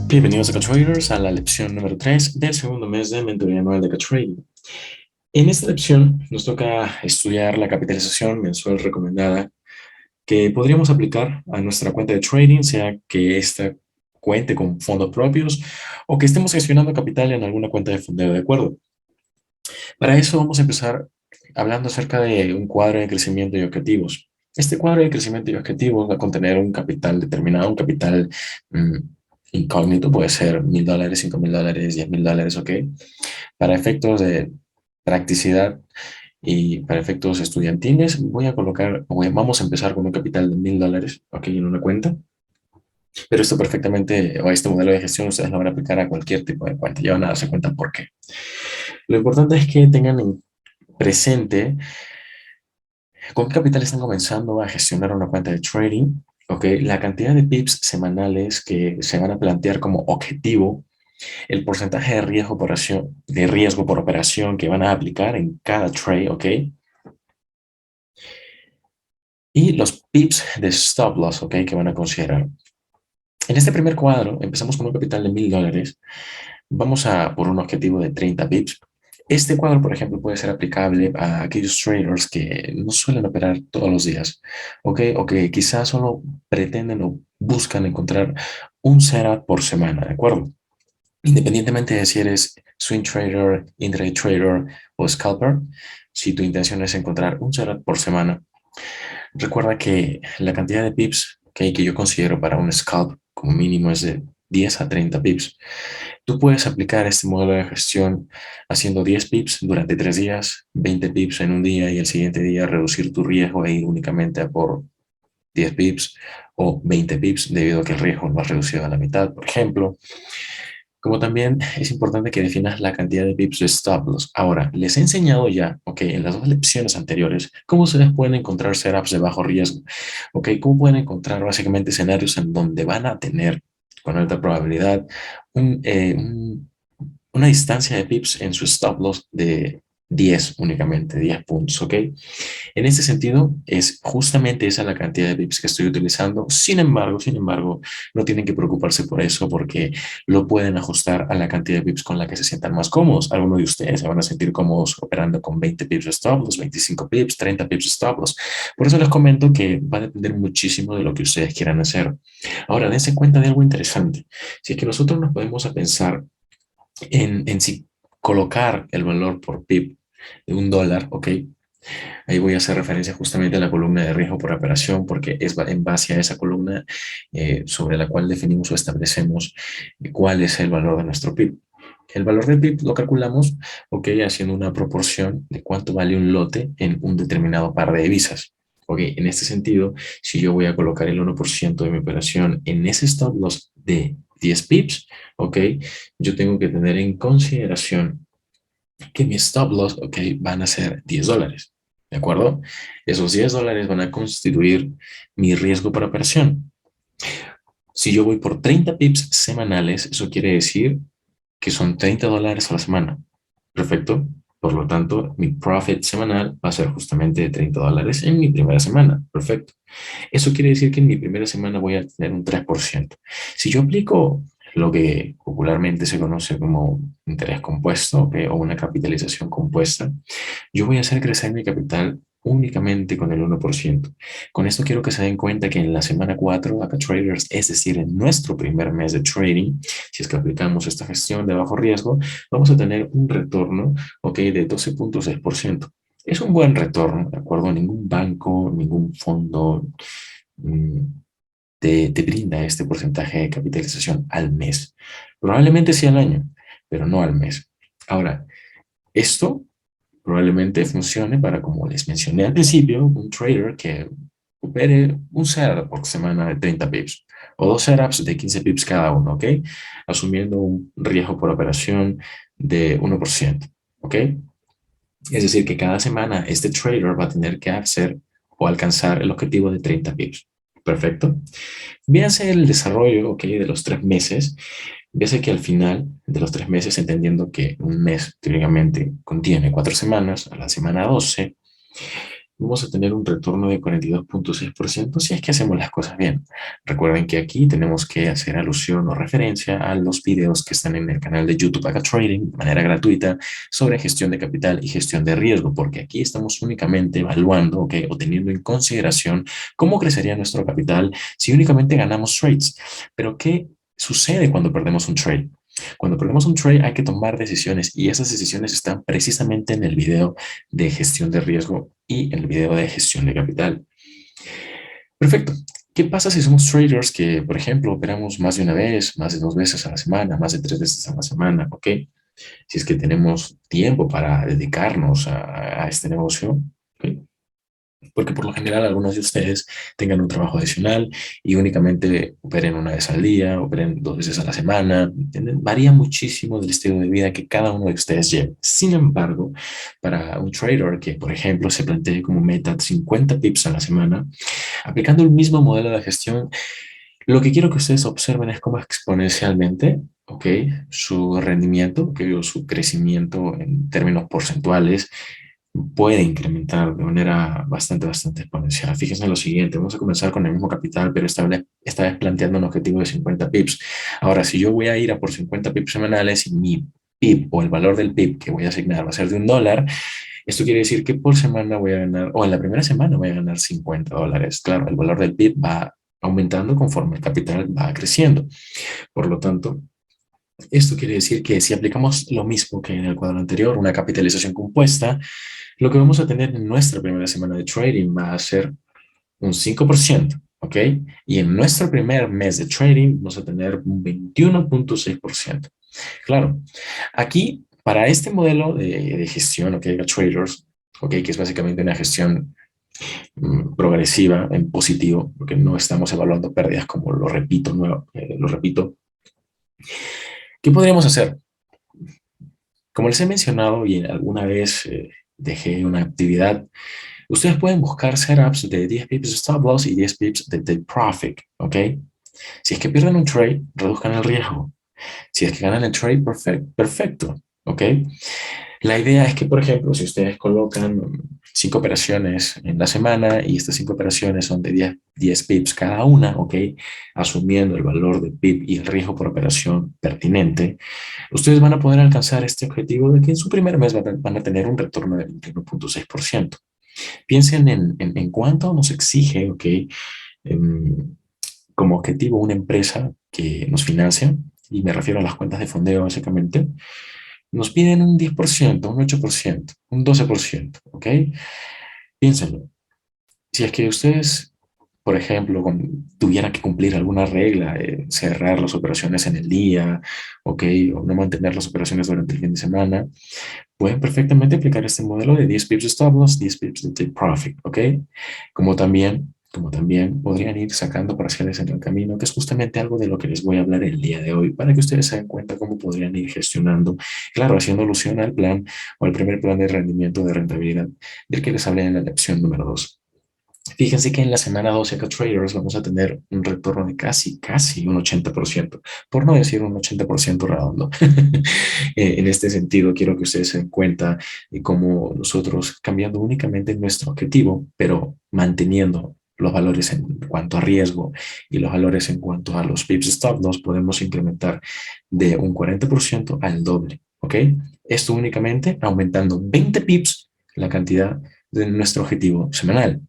Bienvenidos a CaTraders a la lección número 3 del segundo mes de mentoría anual de CaTrading. En esta lección nos toca estudiar la capitalización mensual recomendada que podríamos aplicar a nuestra cuenta de trading, sea que ésta cuente con fondos propios o que estemos gestionando capital en alguna cuenta de fondeo, ¿de acuerdo? Para eso vamos a empezar hablando acerca de un cuadro de crecimiento y objetivos. Este cuadro de crecimiento y objetivos va a contener un capital determinado, un capital mm, incógnito, puede ser $1,000, $5,000, $10,000, ¿ok? Para efectos de practicidad y para efectos estudiantiles, vamos a empezar con un capital de $1,000, ¿ok? En una cuenta. Pero esto perfectamente, o este modelo de gestión, ustedes lo van a aplicar a cualquier tipo de cuenta. Ya van a darse cuenta por qué. Lo importante es que tengan en presente con qué capital están comenzando a gestionar una cuenta de trading. Ok, la cantidad de pips semanales que se van a plantear como objetivo, el porcentaje de riesgo por operación que van a aplicar en cada trade, ok, y los pips de stop loss, ok, que van a considerar. En este primer cuadro, empezamos con un capital de $1,000. Vamos a por un objetivo de 30 pips. Este cuadro, por ejemplo, puede ser aplicable a aquellos traders que no suelen operar todos los días, ¿ok? O que quizás solo pretenden o buscan encontrar un setup por semana, ¿de acuerdo? Independientemente de si eres swing trader, intraday trader o scalper, si tu intención es encontrar un setup por semana, recuerda que la cantidad de pips que yo considero para un scalp como mínimo es de 10 a 30 pips. Tú puedes aplicar este modelo de gestión haciendo 10 pips durante 3 días, 20 pips en un día y el siguiente día reducir tu riesgo e ir únicamente a por 10 pips o 20 pips debido a que el riesgo lo has reducido a la mitad, por ejemplo. Como también es importante que definas la cantidad de pips de stop loss. Ahora, les he enseñado ya, ok, en las dos lecciones anteriores, cómo ustedes pueden encontrar setups de bajo riesgo, ok, cómo pueden encontrar básicamente escenarios en donde van a tener con alta probabilidad un, eh, un una distancia de pips en su stop loss de 10 únicamente, 10 puntos, ¿ok? En este sentido, es justamente esa la cantidad de pips que estoy utilizando. Sin embargo, no tienen que preocuparse por eso porque lo pueden ajustar a la cantidad de pips con la que se sientan más cómodos. Algunos de ustedes se van a sentir cómodos operando con 20 pips de stop loss, 25 pips, 30 pips de stop loss. Por eso les comento que va a depender muchísimo de lo que ustedes quieran hacer. Ahora, dense cuenta de algo interesante. Si es que nosotros nos podemos a pensar en si colocar el valor por pip de $1, ¿ok? Ahí voy a hacer referencia justamente a la columna de riesgo por operación porque es en base a esa columna sobre la cual definimos o establecemos cuál es el valor de nuestro pip. El valor del pip lo calculamos, ok, haciendo una proporción de cuánto vale un lote en un determinado par de divisas. Ok, en este sentido, si yo voy a colocar el 1% de mi operación en ese stop loss de 10 pips, ok, yo tengo que tener en consideración que mi stop loss, ok, van a ser $10. ¿De acuerdo? Esos $10 van a constituir mi riesgo por operación. Si yo voy por 30 pips semanales, eso quiere decir que son $30 a la semana. Perfecto. Por lo tanto, mi profit semanal va a ser justamente de $30 en mi primera semana. Perfecto. Eso quiere decir que en mi primera semana voy a tener un 3%. Si yo aplico lo que popularmente se conoce como interés compuesto, ¿ok? O una capitalización compuesta, yo voy a hacer crecer mi capital únicamente con el 1%. Con esto quiero que se den cuenta que en la semana 4, acá traders, es decir, en nuestro primer mes de trading, si es que aplicamos esta gestión de bajo riesgo, vamos a tener un retorno, ¿ok? De 12,6%. Es un buen retorno, ¿de acuerdo? Ningún banco, ningún fondo mm, te brinda este porcentaje de capitalización al mes. Probablemente sí al año, pero no al mes. Ahora, esto probablemente funcione para, como les mencioné al principio, un trader que opere un setup por semana de 30 pips o dos setups de 15 pips cada uno, ¿ok? Asumiendo un riesgo por operación de 1%, ¿ok? Es decir, que cada semana este trader va a tener que hacer o alcanzar el objetivo de 30 pips. Perfecto. Véase el desarrollo, ¿ok? De los 3 meses. Véase que al final de los 3 meses, entendiendo que un mes teóricamente contiene 4 semanas, a la semana 12 vamos a tener un retorno de 42.6% si es que hacemos las cosas bien. Recuerden que aquí tenemos que hacer alusión o referencia a los videos que están en el canal de YouTube Acá Trading de manera gratuita sobre gestión de capital y gestión de riesgo, porque aquí estamos únicamente evaluando, ¿ok? O teniendo en consideración cómo crecería nuestro capital si únicamente ganamos trades. Pero ¿qué sucede cuando perdemos un trade? Cuando perdemos un trade hay que tomar decisiones y esas decisiones están precisamente en el video de gestión de riesgo y en el video de gestión de capital. Perfecto. ¿Qué pasa si somos traders que, por ejemplo, operamos más de una vez, más de 2 veces a la semana, más de 3 veces a la semana? ¿Ok? Si es que tenemos tiempo para dedicarnos a este negocio, ¿ok? Porque por lo general algunos de ustedes tengan un trabajo adicional y únicamente operen una vez al día, operen 2 veces a la semana, ¿entienden? Varía muchísimo del estilo de vida que cada uno de ustedes lleve. Sin embargo, para un trader que, por ejemplo, se plantee como meta 50 pips a la semana, aplicando el mismo modelo de gestión, lo que quiero que ustedes observen es cómo exponencialmente, ¿ok? Su rendimiento, ¿ok? O su crecimiento en términos porcentuales puede incrementar de manera bastante exponencial. Fíjense en lo siguiente, vamos a comenzar con el mismo capital, pero esta vez planteando un objetivo de 50 pips. Ahora, si yo voy a ir a por 50 pips semanales y mi PIB o el valor del PIB que voy a asignar va a ser de $1, esto quiere decir que por semana voy a ganar, o en la primera semana voy a ganar $50. Claro, el valor del PIB va aumentando conforme el capital va creciendo. Por lo tanto, esto quiere decir que si aplicamos lo mismo que en el cuadro anterior, una capitalización compuesta, lo que vamos a tener en nuestra primera semana de trading va a ser un 5%, ¿ok? Y en nuestro primer mes de trading vamos a tener un 21.6%. Claro, aquí para este modelo de gestión, ¿ok? A traders, ¿ok? Que es básicamente una gestión progresiva en positivo, porque no estamos evaluando pérdidas como lo repito. ¿Qué podríamos hacer? Como les he mencionado y alguna vez dejé una actividad, ustedes pueden buscar setups de 10 pips de stop loss y 10 pips de take profit, ¿ok? Si es que pierden un trade, reduzcan el riesgo. Si es que ganan el trade, perfecto, ¿ok? La idea es que, por ejemplo, si ustedes colocan 5 operaciones en la semana y estas 5 operaciones son de 10 pips cada una, ¿ok? Asumiendo el valor de pip y el riesgo por operación pertinente, ustedes van a poder alcanzar este objetivo de que en su primer mes van a tener un retorno del 21.6%. Piensen en cuánto nos exige, ¿ok? Em, como objetivo una empresa que nos financia, y me refiero a las cuentas de fondeo básicamente, nos piden un 10%, un 8%, un 12%, ¿ok? Piénsenlo. Si es que ustedes, por ejemplo, tuvieran que cumplir alguna regla, cerrar las operaciones en el día, ¿ok? O no mantener las operaciones durante el fin de semana, pueden perfectamente aplicar este modelo de 10 pips de stop loss, 10 pips de take profit, ¿ok? Como también podrían ir sacando parciales en el camino, que es justamente algo de lo que les voy a hablar el día de hoy, para que ustedes se den cuenta cómo podrían ir gestionando, claro, haciendo alusión al plan o al primer plan de rendimiento de rentabilidad del que les hablé en la lección número 2. Fíjense que en la semana 12 acá traders vamos a tener un retorno de casi un 80%, por no decir un 80% redondo. En este sentido, quiero que ustedes se den cuenta de cómo nosotros, cambiando únicamente nuestro objetivo, pero manteniendo los valores en cuanto a riesgo y los valores en cuanto a los pips stop loss, podemos incrementar de un 40% al doble, ¿ok? Esto únicamente aumentando 20 pips la cantidad de nuestro objetivo semanal.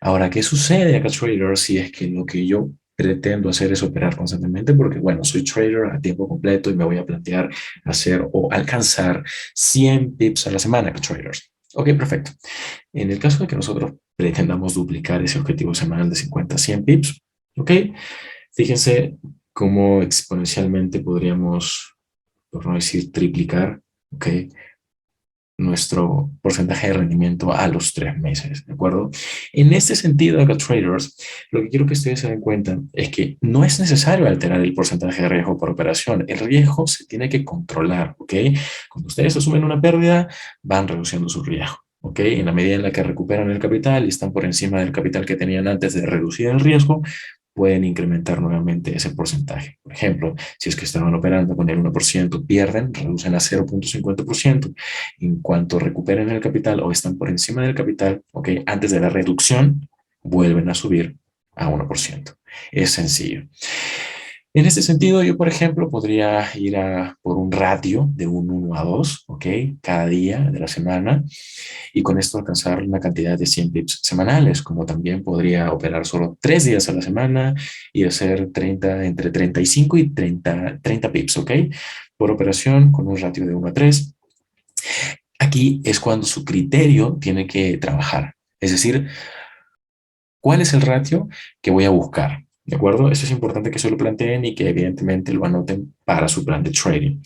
Ahora, ¿qué sucede acá, trader, si es que lo que yo pretendo hacer es operar constantemente? Porque, bueno, soy trader a tiempo completo y me voy a plantear hacer o alcanzar 100 pips a la semana, acá, traders. Ok, perfecto. En el caso de que nosotros pretendamos duplicar ese objetivo semanal de 50 a 100 pips, ok, fíjense cómo exponencialmente podríamos, por no decir triplicar, ok, nuestro porcentaje de rendimiento a los 3 meses, ¿de acuerdo? En este sentido, acá traders, lo que quiero que ustedes se den cuenta es que no es necesario alterar el porcentaje de riesgo por operación. El riesgo se tiene que controlar, ¿ok? Cuando ustedes asumen una pérdida, van reduciendo su riesgo, ¿ok? En la medida en la que recuperan el capital y están por encima del capital que tenían antes de reducir el riesgo, pueden incrementar nuevamente ese porcentaje. Por ejemplo, si es que estaban operando con el 1%, pierden, reducen a 0,50%. En cuanto recuperen el capital o están por encima del capital, ¿ok? Antes de la reducción, vuelven a subir a 1%. Es sencillo. En este sentido, yo, por ejemplo, podría ir por un ratio de un 1 a 2, ¿ok? Cada día de la semana y con esto alcanzar una cantidad de 100 pips semanales, como también podría operar solo 3 días a la semana y hacer 30, entre 35 y 30 pips, ¿ok? Por operación con un ratio de 1 a 3. Aquí es cuando su criterio tiene que trabajar. Es decir, ¿cuál es el ratio que voy a buscar? ¿De acuerdo? Eso es importante que se lo planteen y que evidentemente lo anoten para su plan de trading.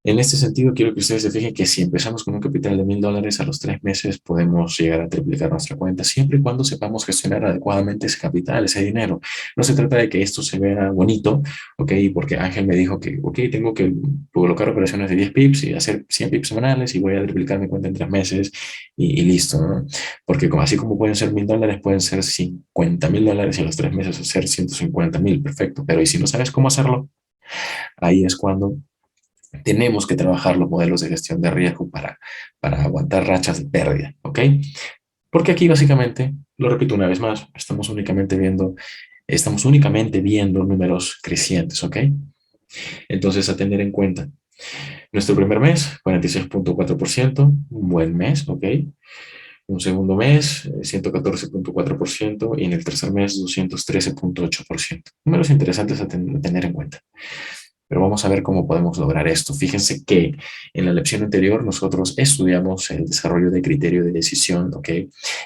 En este sentido, quiero que ustedes se fijen que si empezamos con un capital de $1000, a los 3 meses podemos llegar a triplicar nuestra cuenta, siempre y cuando sepamos gestionar adecuadamente ese capital, ese dinero. No se trata de que esto se vea bonito, ¿ok? Porque Ángel me dijo que, ok, tengo que colocar operaciones de 10 pips y hacer 100 pips semanales y voy a triplicar mi cuenta en 3 meses y listo, ¿no? Porque así como pueden ser $1000, pueden ser $50,000 y a los 3 meses hacer 150,000, perfecto. Pero ¿y si no sabes cómo hacerlo? Ahí es cuando tenemos que trabajar los modelos de gestión de riesgo para aguantar rachas de pérdida, ¿ok? Porque aquí básicamente, lo repito una vez más, estamos únicamente viendo números crecientes, ¿ok? Entonces, a tener en cuenta, nuestro primer mes, 46,4%, un buen mes, ¿ok? Un segundo mes, 114,4% y en el tercer mes, 213,8%. Números interesantes a tener en cuenta. Pero vamos a ver cómo podemos lograr esto. Fíjense que en la lección anterior nosotros estudiamos el desarrollo de criterio de decisión, ¿ok?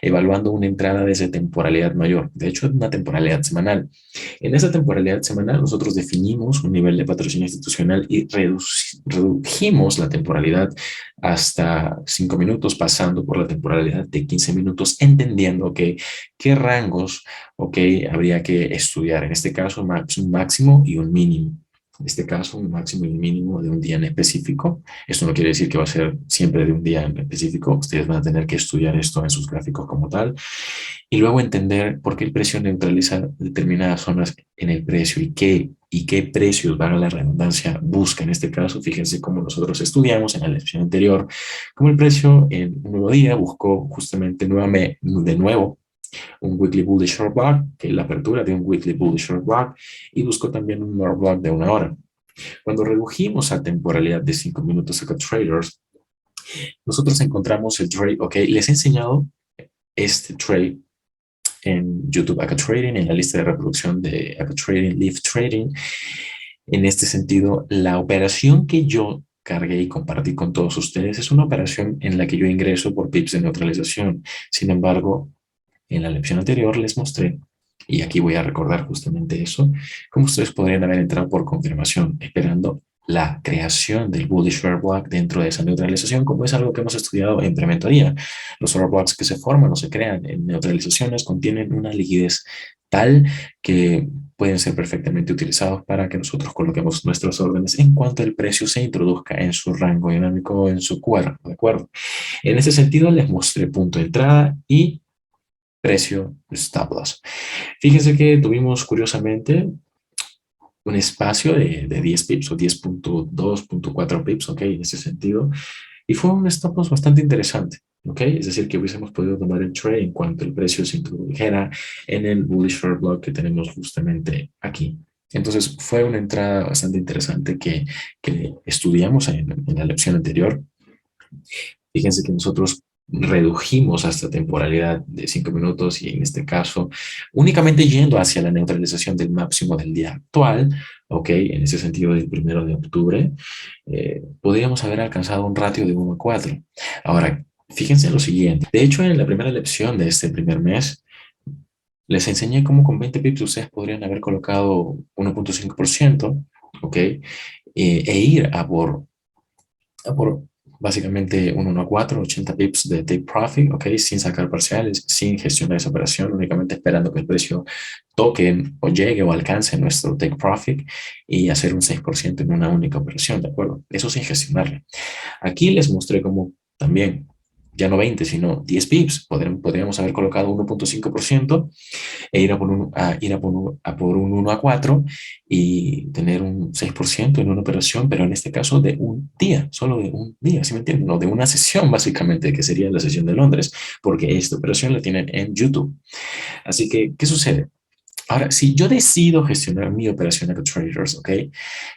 Evaluando una entrada desde temporalidad mayor, de hecho, una temporalidad semanal. En esa temporalidad semanal nosotros definimos un nivel de patrocinio institucional y redujimos la temporalidad hasta 5 minutos, pasando por la temporalidad de 15 minutos, entendiendo que qué rangos, ¿ok? Habría que estudiar. En este caso, un máximo y un mínimo. En este caso, un máximo y un mínimo de un día en específico. Esto no quiere decir que va a ser siempre de un día en específico. Ustedes van a tener que estudiar esto en sus gráficos como tal y luego entender por qué el precio neutraliza determinadas zonas en el precio y qué precios, valga la redundancia, busca. En este caso, fíjense cómo nosotros estudiamos en la lección anterior, cómo el precio en un nuevo día buscó justamente de nuevo un weekly bullish short block, que es la apertura de un weekly bullish short block, y buscó también un short block de 1 hora. Cuando redujimos a temporalidad de 5 minutos acá traders, nosotros encontramos el trade, ok, les he enseñado este trade en YouTube Acá Trading, en la lista de reproducción de Acá Trading, Live Trading. En este sentido, la operación que yo cargué y compartí con todos ustedes es una operación en la que yo ingreso por pips de neutralización. Sin embargo, en la lección anterior les mostré, y aquí voy a recordar justamente eso, cómo ustedes podrían haber entrado por confirmación, esperando la creación del bullish order block dentro de esa neutralización, como es algo que hemos estudiado en prementoría. Los order blocks que se forman o se crean en neutralizaciones contienen una liquidez tal que pueden ser perfectamente utilizados para que nosotros coloquemos nuestras órdenes en cuanto el precio se introduzca en su rango dinámico o en su cuerpo, ¿de acuerdo? En ese sentido, les mostré punto de entrada y precio stop loss. Fíjense que tuvimos curiosamente un espacio de 10 pips o 10,2, 4 pips, ¿ok? En ese sentido. Y fue un stop loss bastante interesante, ¿ok? Es decir, que hubiésemos podido tomar el trade en cuanto el precio se introdujera en el bullish short block que tenemos justamente aquí. Entonces, fue una entrada bastante interesante que estudiamos en la lección anterior. Fíjense que nosotros redujimos hasta temporalidad de 5 minutos y en este caso únicamente yendo hacia la neutralización del máximo del día actual, ok, en ese sentido del 1 de octubre, podríamos haber alcanzado un ratio de 1 a 4. Ahora, fíjense en lo siguiente. De hecho, en la primera lección de este primer mes, les enseñé cómo con 20 pips ustedes podrían haber colocado 1,5%, ok, e ir a por básicamente un 1 a 4, 80 pips de take profit, ¿ok? Sin sacar parciales, sin gestionar esa operación, únicamente esperando que el precio toque o llegue o alcance nuestro take profit y hacer un 6% en una única operación, ¿de acuerdo? Eso sin gestionarle. Aquí les mostré cómo también ya no 20, sino 10 pips. Podríamos haber colocado 1,5% e ir a por un 1 a 4 y tener un 6% en una operación, pero en este caso de un día, solo de un día, ¿sí me entienden? No, de una sesión básicamente, que sería la sesión de Londres, porque esta operación la tienen en YouTube. Así que, ¿qué sucede? Ahora, si yo decido gestionar mi operación a traders, ¿ok?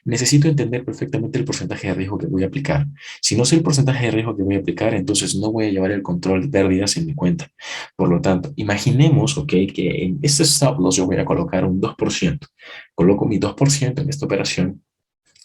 Necesito entender perfectamente el porcentaje de riesgo que voy a aplicar. Si no sé el porcentaje de riesgo que voy a aplicar, entonces no voy a llevar el control de pérdidas en mi cuenta. Por lo tanto, imaginemos, ¿ok? Que en este stop loss yo voy a colocar un 2%. Coloco mi 2% en esta operación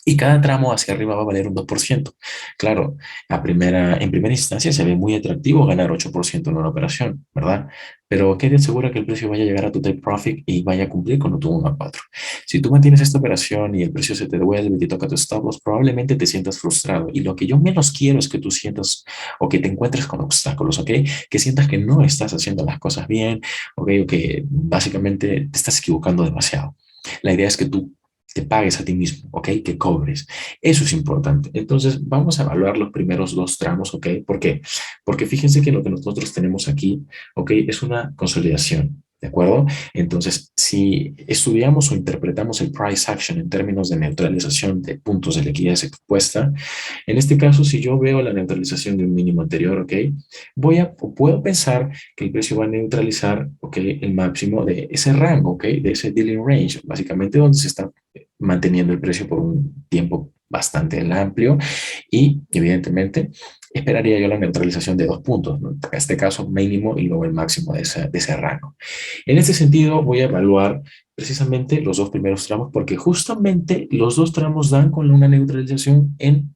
y cada tramo hacia arriba va a valer un 2%. Claro, en primera instancia se ve muy atractivo ganar 8% en una operación, ¿verdad? Pero ¿qué te asegura que el precio vaya a llegar a tu take profit y vaya a cumplir con tu 1 a 4? Si tú mantienes esta operación y el precio se te devuelve y te toca tu stop loss, probablemente te sientas frustrado. Y lo que yo menos quiero es que tú sientas o que te encuentres con obstáculos, ¿ok? Que sientas que no estás haciendo las cosas bien, ¿ok? O que básicamente te estás equivocando demasiado. La idea es que tú te pagues a ti mismo, ¿ok? Que cobres. Eso es importante. Entonces, vamos a evaluar los primeros dos tramos, ¿ok? ¿Por qué? Porque fíjense que lo que nosotros tenemos aquí, ¿ok? Es una consolidación, ¿de acuerdo? Entonces, si estudiamos o interpretamos el price action en términos de neutralización de puntos de liquidez expuesta, en este caso, si yo veo la neutralización de un mínimo anterior, ¿ok? Puedo pensar que el precio va a neutralizar, ¿ok? El máximo de ese rango, ¿ok? De ese dealing range, básicamente donde se está manteniendo el precio por un tiempo bastante amplio y evidentemente esperaría yo la neutralización de 2 puntos, ¿no? En este caso mínimo y luego el máximo de ese rango. En este sentido voy a evaluar precisamente los dos primeros tramos porque justamente los dos tramos dan con una neutralización en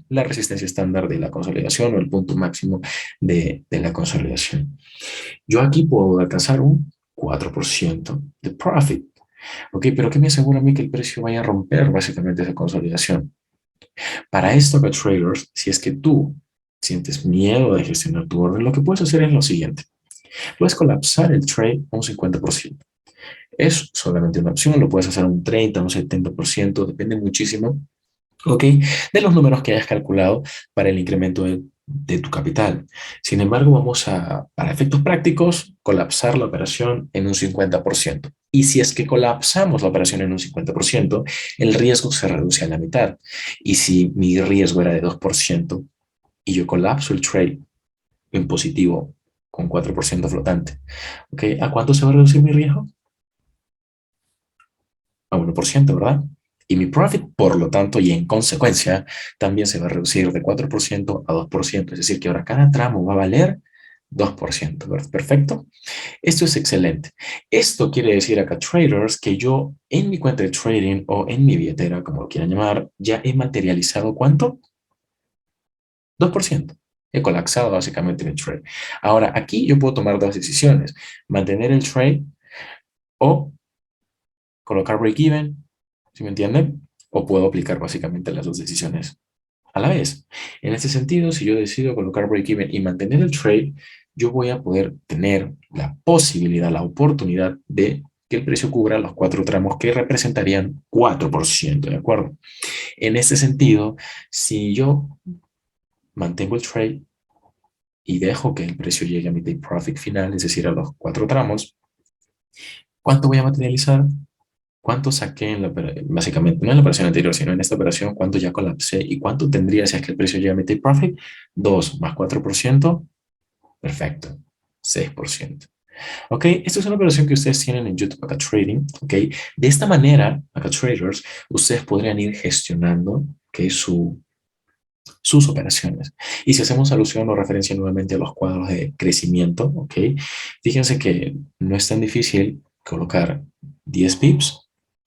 la resistencia estándar de la consolidación o el punto máximo de la consolidación. Yo aquí puedo alcanzar un 4% de profit. Ok, pero ¿qué me asegura a mí que el precio vaya a romper básicamente esa consolidación? Para esto, que traders, si es que tú sientes miedo de gestionar tu orden, lo que puedes hacer es lo siguiente. Puedes colapsar el trade a un 50%. Es solamente una opción, lo puedes hacer a un 30, un 70%, depende muchísimo, ¿ok? De los números que hayas calculado para el incremento de tu capital. Sin embargo, para efectos prácticos, colapsar la operación en un 50%. Y si es que colapsamos la operación en un 50%, el riesgo se reduce a la mitad. Y si mi riesgo era de 2% y yo colapso el trade en positivo con 4% flotante, ¿ok? ¿A cuánto se va a reducir mi riesgo? A 1%, ¿verdad? Y mi profit, por lo tanto, y en consecuencia, también se va a reducir de 4% a 2%. Es decir, que ahora cada tramo va a valer 2%. Perfecto. Esto es excelente. Esto quiere decir acá, traders, que yo en mi cuenta de trading o en mi billetera, como lo quieran llamar, ya he materializado ¿cuánto? 2%. He colapsado básicamente mi trade. Ahora, aquí yo puedo tomar dos decisiones. Mantener el trade o colocar break-even, ¿sí me entienden? O puedo aplicar básicamente las dos decisiones a la vez. En este sentido, si yo decido colocar break-even y mantener el trade, yo voy a poder tener la posibilidad, la oportunidad de que el precio cubra los 4 tramos que representarían 4%, ¿de acuerdo? En este sentido, si yo mantengo el trade y dejo que el precio llegue a mi take profit final, es decir, a los 4 tramos, ¿cuánto voy a materializar? ¿Cuánto saqué básicamente, no en la operación anterior, sino en esta operación, cuánto ya colapsé y cuánto tendría si es que el precio llega a mi take profit? 2 más 4%, perfecto, 6%. ¿Ok? Esta es una operación que ustedes tienen en YouTube Acá Trading. ¿Ok? De esta manera, acá traders, ustedes podrían ir gestionando que sus operaciones. Y si hacemos alusión o referencia nuevamente a los cuadros de crecimiento, ¿ok? Fíjense que no es tan difícil colocar 10 pips,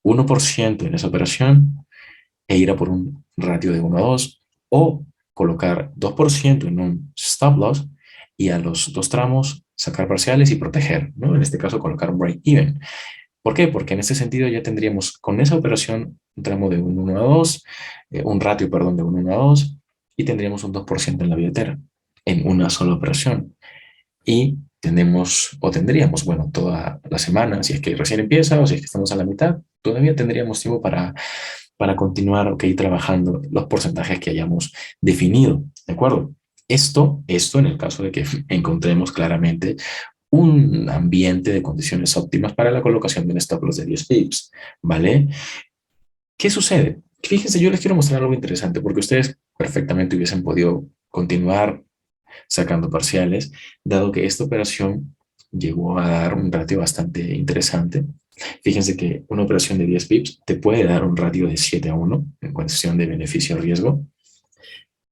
1% en esa operación e ir a por un ratio de 1 a 2 o colocar 2% en un stop loss y a los 2 tramos sacar parciales y proteger, ¿no? En este caso colocar un break even. ¿Por qué? Porque en ese sentido ya tendríamos con esa operación un tramo de un 1 a 2, un ratio, perdón, de un 1 a 2 y tendríamos un 2% en la billetera en una sola operación. Y tendríamos, bueno, toda la semana, si es que recién empieza o si es que estamos a la mitad, todavía tendríamos tiempo para continuar, ok, trabajando los porcentajes que hayamos definido, ¿de acuerdo? Esto en el caso de que encontremos claramente un ambiente de condiciones óptimas para la colocación de un stop loss de 10 pips, ¿vale? ¿Qué sucede? Fíjense, yo les quiero mostrar algo interesante porque ustedes perfectamente hubiesen podido continuar sacando parciales, dado que esta operación llegó a dar un ratio bastante interesante. Fíjense que una operación de 10 pips te puede dar un ratio de 7-1 en cuestión de beneficio-riesgo.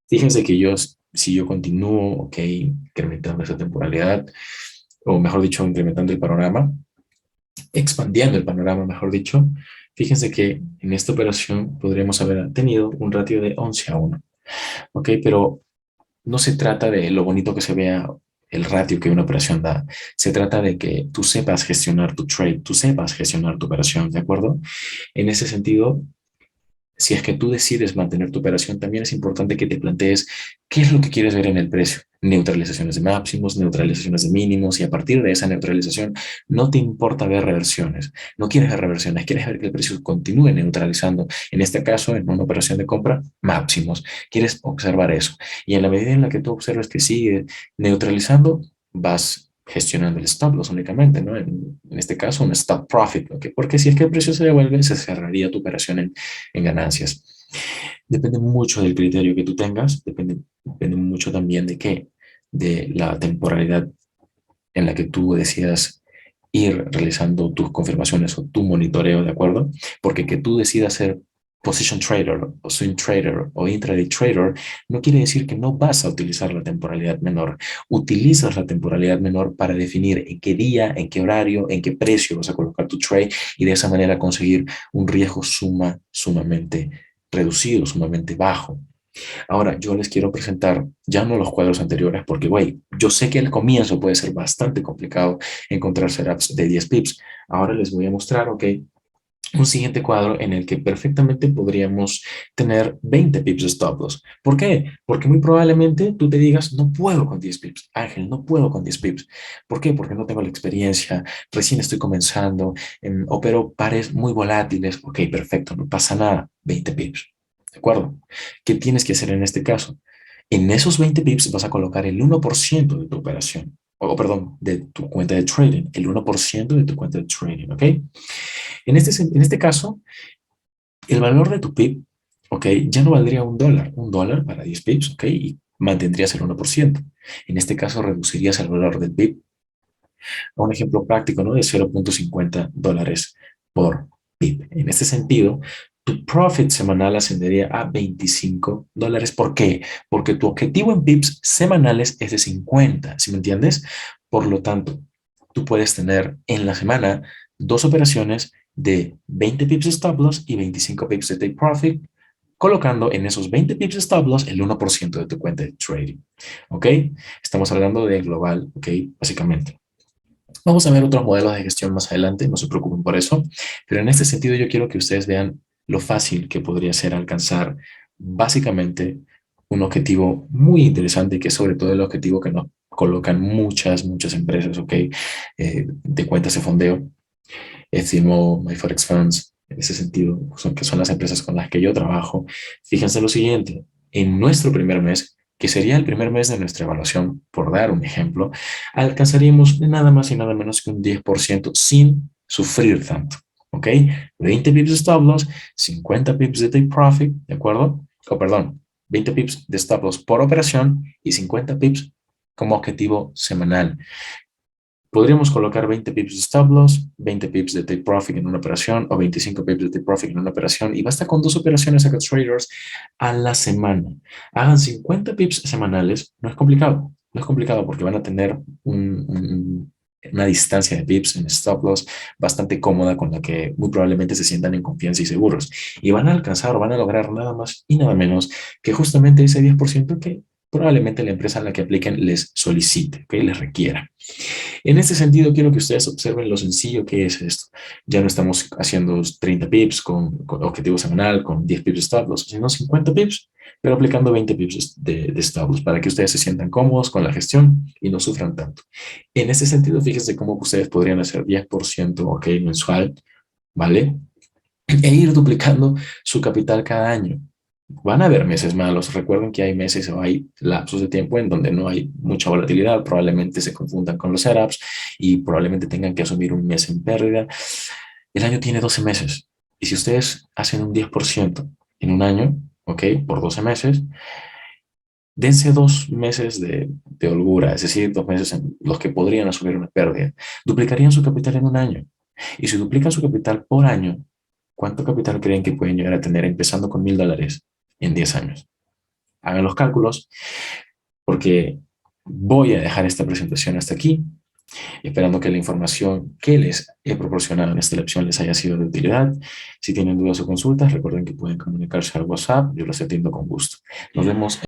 Fíjense que si yo continúo, ok, incrementando esa temporalidad, o mejor dicho, incrementando el panorama, expandiendo el panorama, mejor dicho, fíjense que en esta operación podríamos haber tenido un ratio de 11-1, ok, pero no se trata de lo bonito que se vea el ratio que una operación da. Se trata de que tú sepas gestionar tu trade, tú sepas gestionar tu operación, ¿de acuerdo? En ese sentido, si es que tú decides mantener tu operación, también es importante que te plantees qué es lo que quieres ver en el precio. Neutralizaciones de máximos, neutralizaciones de mínimos, y a partir de esa neutralización no te importa ver reversiones. No quieres ver reversiones, quieres ver que el precio continúe neutralizando. En este caso, en una operación de compra, máximos. Quieres observar eso. Y en la medida en la que tú observes que sigue neutralizando, vas gestionando el stop loss únicamente, ¿no? En este caso, un stop profit, ¿ok? Porque si es que el precio se devuelve, se cerraría tu operación en ganancias. Depende mucho del criterio que tú tengas, depende mucho también de qué, de la temporalidad en la que tú decidas ir realizando tus confirmaciones o tu monitoreo, ¿de acuerdo? Porque que tú decidas ser position trader o swing trader o intraday trader no quiere decir que no vas a utilizar la temporalidad menor. Utilizas la temporalidad menor para definir en qué día, en qué horario, en qué precio vas a colocar tu trade y de esa manera conseguir un riesgo sumamente reducido, sumamente bajo. Ahora, yo les quiero presentar ya no los cuadros anteriores porque, güey, yo sé que al comienzo puede ser bastante complicado encontrar setups de 10 pips. Ahora les voy a mostrar, ok, un siguiente cuadro en el que perfectamente podríamos tener 20 pips de stop loss. ¿Por qué? Porque muy probablemente tú te digas, no puedo con 10 pips. Ángel, no puedo con 10 pips. ¿Por qué? Porque no tengo la experiencia, recién estoy comenzando, opero pares muy volátiles. Ok, perfecto, no pasa nada, 20 pips. ¿De acuerdo? ¿Qué tienes que hacer en este caso? En esos 20 pips vas a colocar el 1% de tu operación, o perdón, de tu cuenta de trading, el 1% de tu cuenta de trading, ¿ok? En este caso, el valor de tu PIB, ¿ok? Ya no valdría un dólar para 10 pips, ¿ok? Y mantendrías el 1%. En este caso, reducirías el valor del PIB a un ejemplo práctico, ¿no? De 0.50 dólares por PIB. En este sentido, tu profit semanal ascendería a 25 dólares. ¿Por qué? Porque tu objetivo en pips semanales es de 50, ¿sí me entiendes? Por lo tanto, tú puedes tener en la semana dos operaciones de 20 pips de stop loss y 25 pips de take profit, colocando en esos 20 pips de stop loss el 1% de tu cuenta de trading. ¿Ok? Estamos hablando de global, ¿ok? Básicamente. Vamos a ver otros modelos de gestión más adelante, no se preocupen por eso, pero en este sentido yo quiero que ustedes vean lo fácil que podría ser alcanzar básicamente un objetivo muy interesante, que es sobre todo el objetivo que nos colocan muchas empresas, ¿ok? De cuentas de fondeo, Estimo, MyForex Funds, en ese sentido, que son las empresas con las que yo trabajo. Fíjense lo siguiente, en nuestro primer mes, que sería el primer mes de nuestra evaluación, por dar un ejemplo, alcanzaríamos nada más y nada menos que un 10% sin sufrir tanto, ¿ok? 20 pips de stop loss, 50 pips de take profit, ¿de acuerdo? O perdón, 20 pips de stop loss por operación y 50 pips como objetivo semanal. Podríamos colocar 20 pips de stop loss, 20 pips de take profit en una operación o 25 pips de take profit en una operación y basta con dos operaciones a traders a la semana. Hagan 50 pips semanales, no es complicado, no es complicado porque van a tener una distancia de pips en stop loss bastante cómoda con la que muy probablemente se sientan en confianza y seguros y van a alcanzar o van a lograr nada más y nada menos que justamente ese 10% que probablemente la empresa a la que apliquen les solicite, que les requiera. En este sentido, quiero que ustedes observen lo sencillo que es esto. Ya no estamos haciendo 30 pips con objetivo semanal, con 10 pips de stop loss, sino 50 pips, pero aplicando 20 pips de stop loss para que ustedes se sientan cómodos con la gestión y no sufran tanto. En este sentido, fíjense cómo ustedes podrían hacer 10%, ok, mensual, ¿vale? E ir duplicando su capital cada año. Van a haber meses malos. Recuerden que hay meses o hay lapsos de tiempo en donde no hay mucha volatilidad. Probablemente se confundan con los setups y probablemente tengan que asumir un mes en pérdida. El año tiene 12 meses. Y si ustedes hacen un 10% en un año, ¿ok? Por 12 meses, dense 2 meses de holgura, es decir, 2 meses en los que podrían asumir una pérdida. Duplicarían su capital en un año. Y si duplican su capital por año, ¿cuánto capital creen que pueden llegar a tener empezando con $1,000 en 10 años? Hagan los cálculos porque voy a dejar esta presentación hasta aquí, esperando que la información que les he proporcionado en esta lección les haya sido de utilidad. Si tienen dudas o consultas, recuerden que pueden comunicarse al WhatsApp, yo los atiendo con gusto. Nos vemos.